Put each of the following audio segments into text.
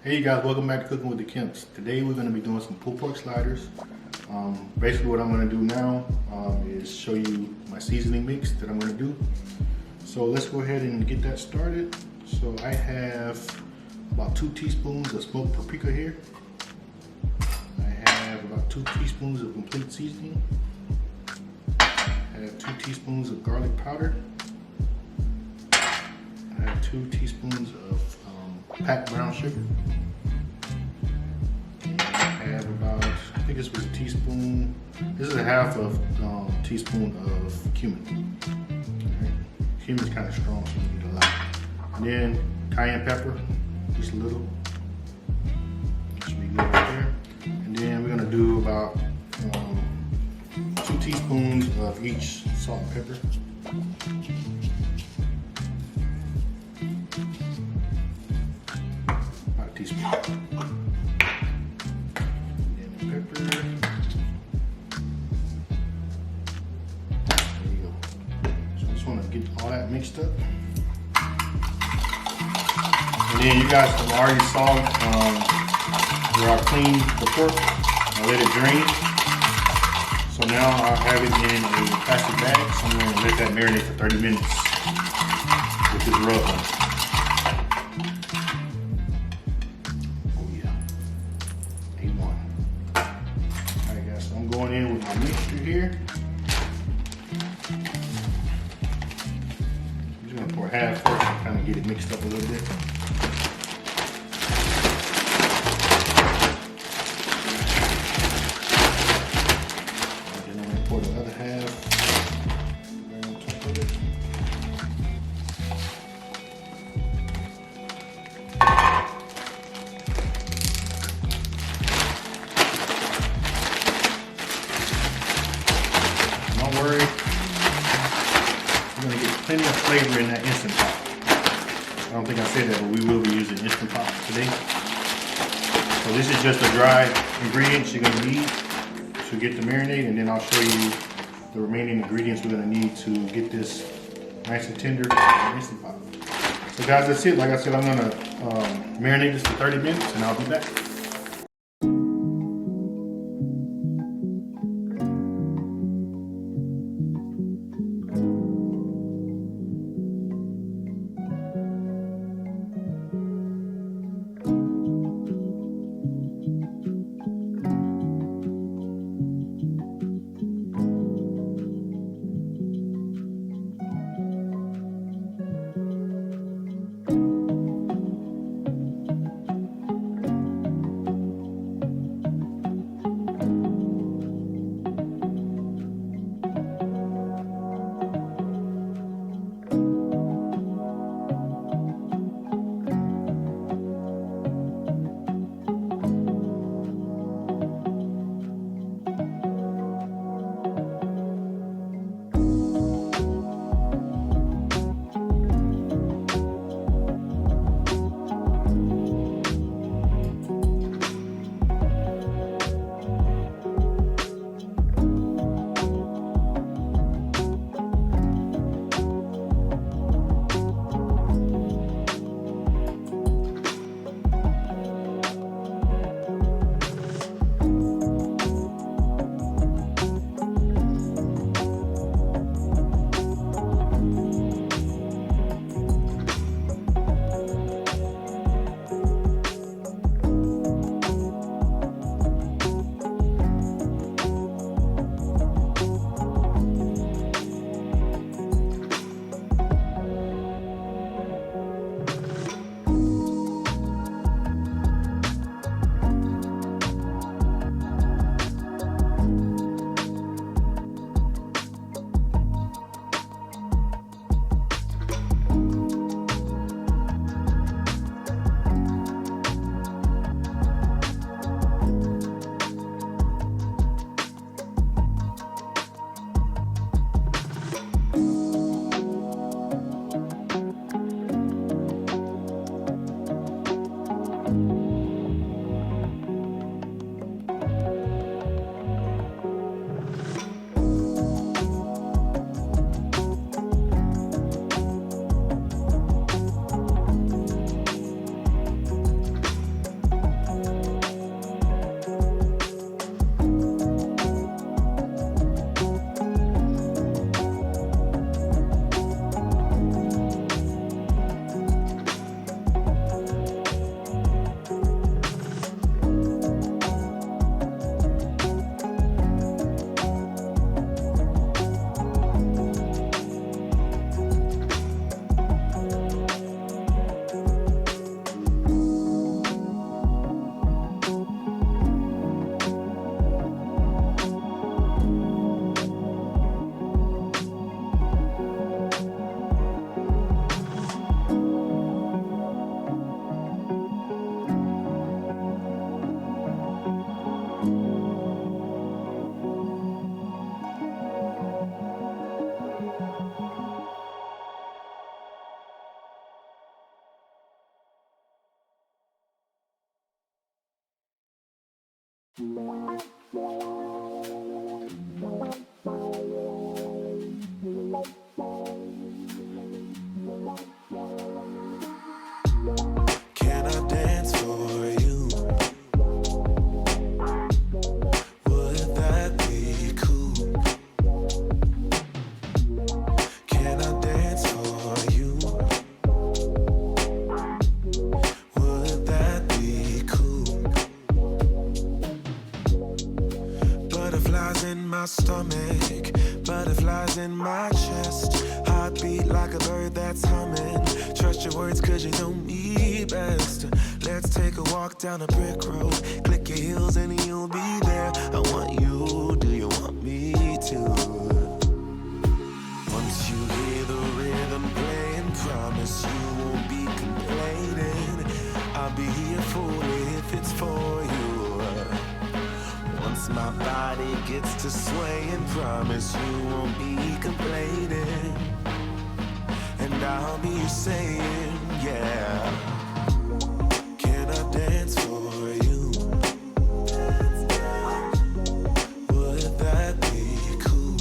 Hey you guys, welcome back to Cooking with the Kemps. Today we're going to be doing some pulled pork sliders. Basically what I'm going to do now is show you my seasoning mix that I'm going to do. So let's go ahead and get that started. So I have about 2 teaspoons of smoked paprika here. I have about 2 teaspoons of complete seasoning. I have 2 teaspoons of garlic powder. I have 2 teaspoons of packed brown sugar. And I have about, I think this was a teaspoon, this is a half of teaspoon of cumin. Right. Cumin's kind of strong, so you need a lot. And then cayenne pepper, just a little. Should be good right there. And then we're gonna do about 2 teaspoons of each salt and pepper. Teaspoon. And the pepper. There you go. So I just want to get all that mixed up. And then you guys have already saw where I cleaned the pork. I let it drain. So now I have it in a plastic bag. So I'm going to let that marinate for 30 minutes with this rub on it. Going in with my mixture here. I'm just gonna pour half first and kind of get it mixed up a little bit. And then I'm gonna pour the other half right on top of it. Don't worry, you're going to get plenty of flavor in that Instant Pot. I don't think I said that, but we will be using Instant Pot today. So this is just the dry ingredients you're going to need to get the marinade, and then I'll show you the remaining ingredients we're going to need to get this nice and tender in the Instant Pot. So guys, that's it. Like I said, I'm going to marinate this for 30 minutes, and I'll be back. Can I dance for you? Would that be cool? Can I dance for you? Would that be cool? Butterflies in my stomach, butterflies in my chest. Heartbeat like a bird that's humming. Trust your words cause you know me best. Let's take a walk down a brick road. Click your heels and you'll be there. I want you, do you want me to? Once you hear the rhythm playing, promise you won't be complaining. I'll be here for it if it's for you. Once my body gets to swaying, promise you won't be complaining. And I'll be saying, yeah. Can I dance for you? Would that be cool?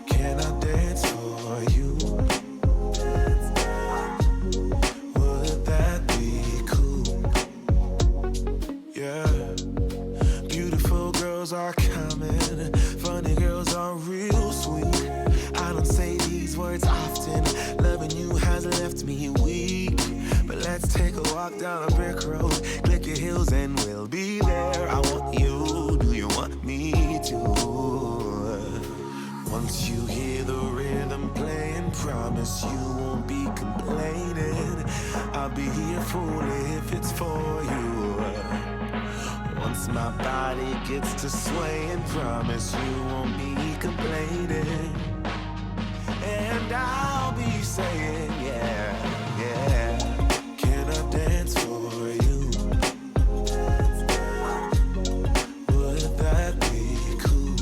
Can I dance for you? Would that be cool? Yeah. Beautiful girls are coming, funny girls are real sweet. I don't say these words often, loving you has left me weak. But let's take a walk down a brick road, click your heels and we'll be there. I want you, do you want me to? Once you hear the rhythm playing, promise you won't be complaining. I'll be here for it if it's for you. Once my body gets to swaying, promise you won't be complaining. And I'll be saying, yeah, yeah. Can I dance for you? Would that be cool?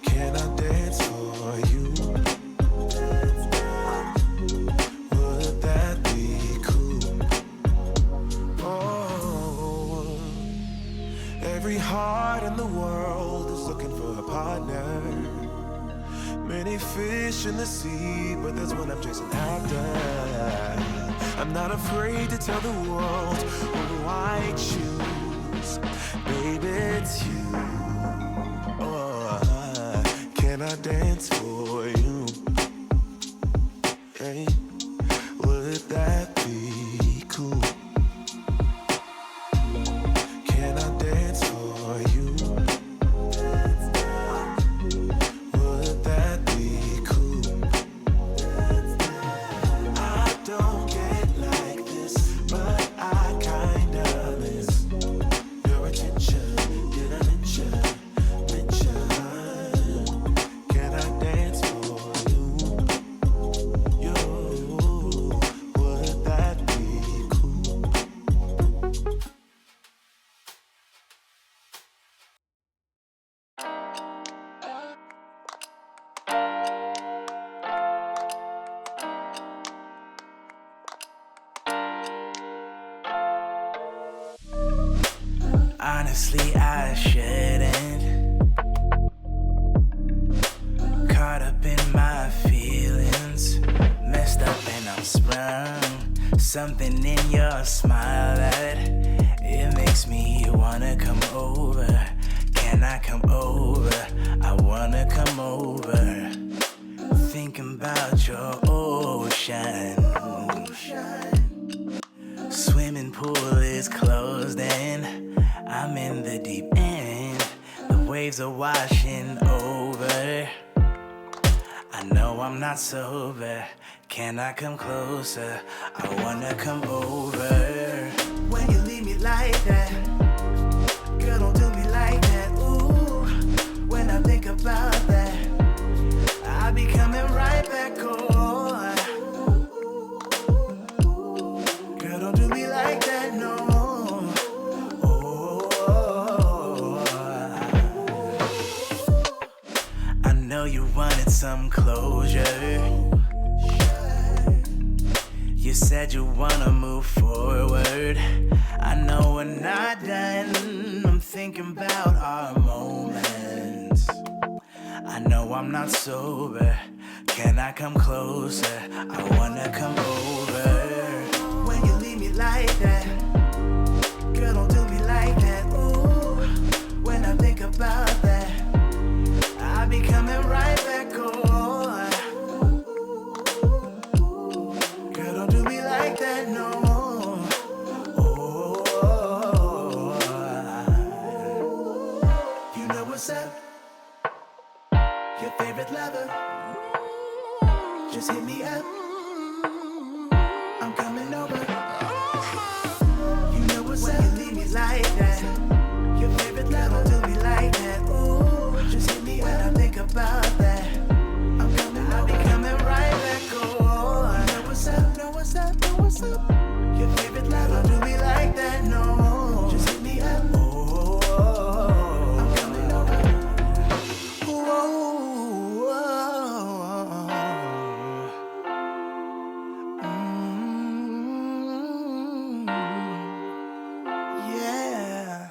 Can I dance for you? Would that be cool? Oh, every heart in the world is looking for a partner. Many fish in the sea, but there's one I'm chasing after. I'm not afraid to tell the world who I choose. Baby, it's you. Oh, can I dance for you? Hey, would that be cool? Can I dance for you? Honestly, I shouldn't. Caught up in my feelings, messed up and I'm sprung. Something in your smile that it makes me wanna come over. Can I come over? I wanna come over. Thinking about your ocean. Swimming pool is closed and I'm in the deep end. The waves are washing over. I know I'm not sober. Can I come closer? I wanna come over. When you leave me like that, girl, don't do me like that. Ooh, when I think about that, I'll be coming right back on. Girl, don't do me like that, no. I know you wanted some closure. You said you wanna move forward. I know we're not done. I'm thinking about our moments. I know I'm not sober. Can I come closer? I wanna come over. When you leave me like that, girl, don't do me like that. Ooh, when I think about that, I be coming right back on. Girl, don't do me like that, no. Oh, you know what's up? Your favorite lover. Just hit me up. I'm coming over. You know what's up? When you leave me like that, your favorite lover do me like that. Ooh, just hit me up. When I think about that, I'm coming. I'll be coming right back on. You know what's up? Know what's up? Know what's up? Your favorite lover do me like that. No, just hit me up. Oh, I'm coming over. Whoa. Yeah.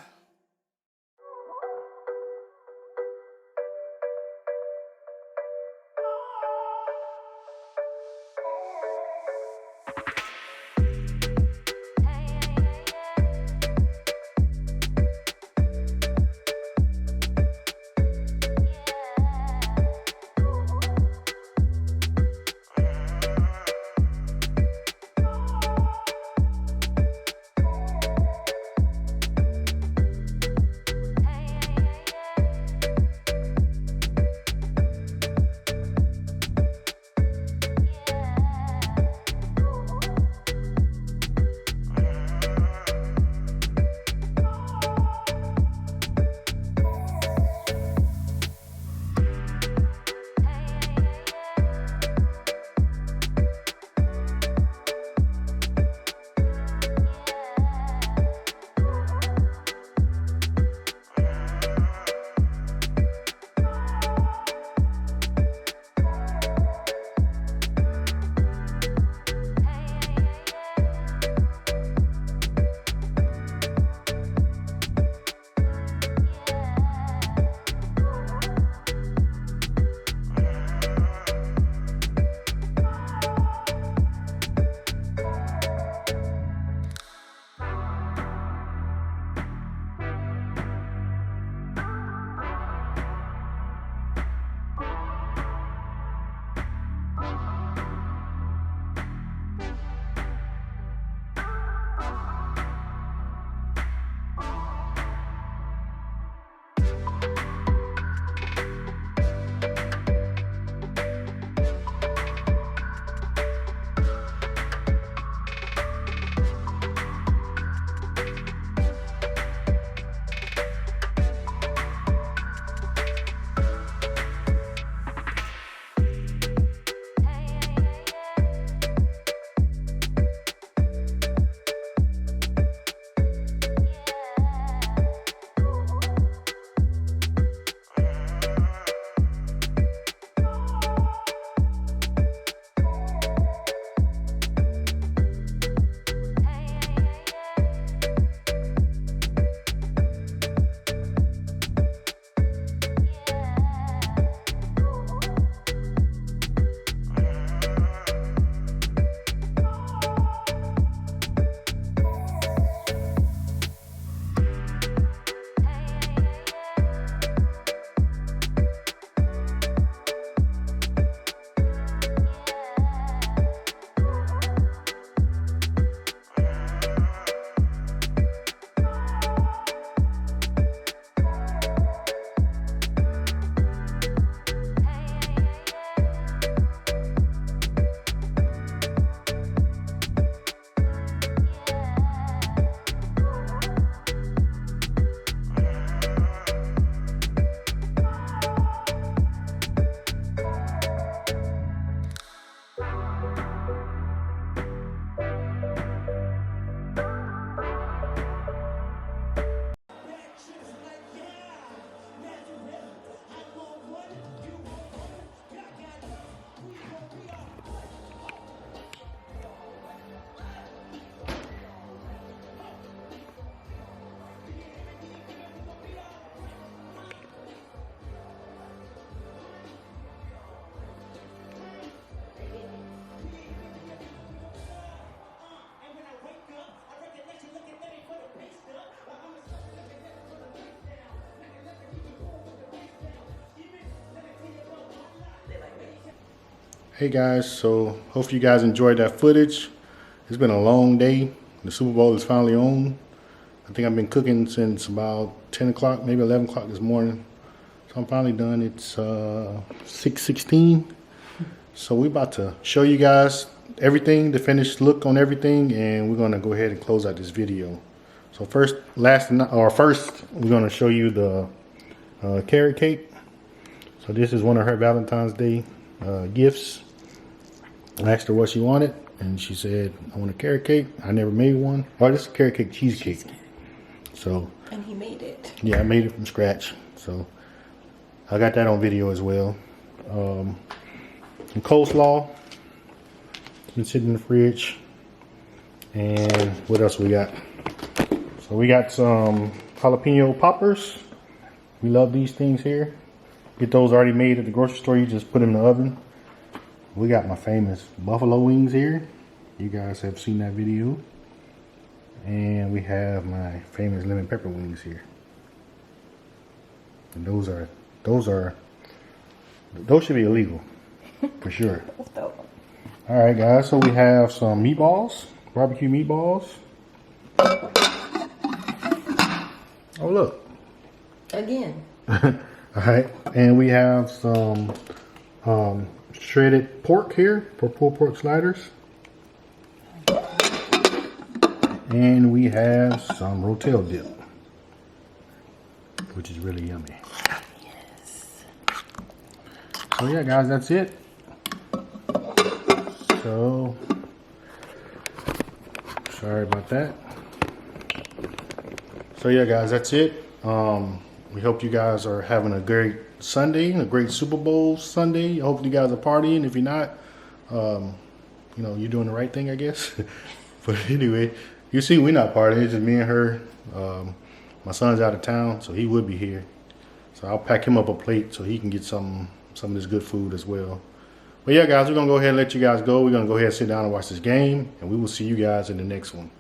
Hey guys, so hopefully you guys enjoyed that footage. It's been a long day. The Super Bowl is finally on. I think I've been cooking since about 10 o'clock, maybe 11 o'clock this morning. So I'm finally done. It's 6:16. So we're about to show you guys everything, the finished look on everything, and we're gonna go ahead and close out this video. So first, we're gonna show you the carrot cake. So this is one of her Valentine's Day gifts. I asked her what she wanted, and she said, I want a carrot cake. I never made one. Oh, this is a carrot cake cheesecake. So. And he made it. Yeah, I made it from scratch. So I got that on video as well. Some coleslaw. It's been sitting in the fridge. And what else we got? So we got some jalapeno poppers. We love these things here. Get those already made at the grocery store. You just put them in the oven. We got my famous buffalo wings here. You guys have seen that video. And we have my famous lemon pepper wings here. And those should be illegal for sure. All right, guys. So we have some meatballs, barbecue meatballs. Oh, look. Again. All right, and we have some shredded pork here for pulled pork sliders. And we have some rotel dip, which is really yummy. Yes. So yeah, guys, that's it. So, sorry about that. So yeah, guys, that's it. We hope you guys are having a great Sunday, a great Super Bowl Sunday. I hope you guys are partying. If you're not, you know, you're doing the right thing, I guess. But anyway, you see, we're not partying. It's just me and her. My son's out of town, so he would be here. So I'll pack him up a plate so he can get some of this good food as well. But yeah, guys, we're gonna go ahead and let you guys go. We're gonna go ahead and sit down and watch this game, and we will see you guys in the next one.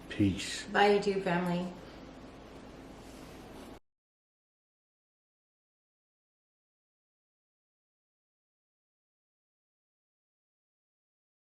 Peace. Bye, YouTube family.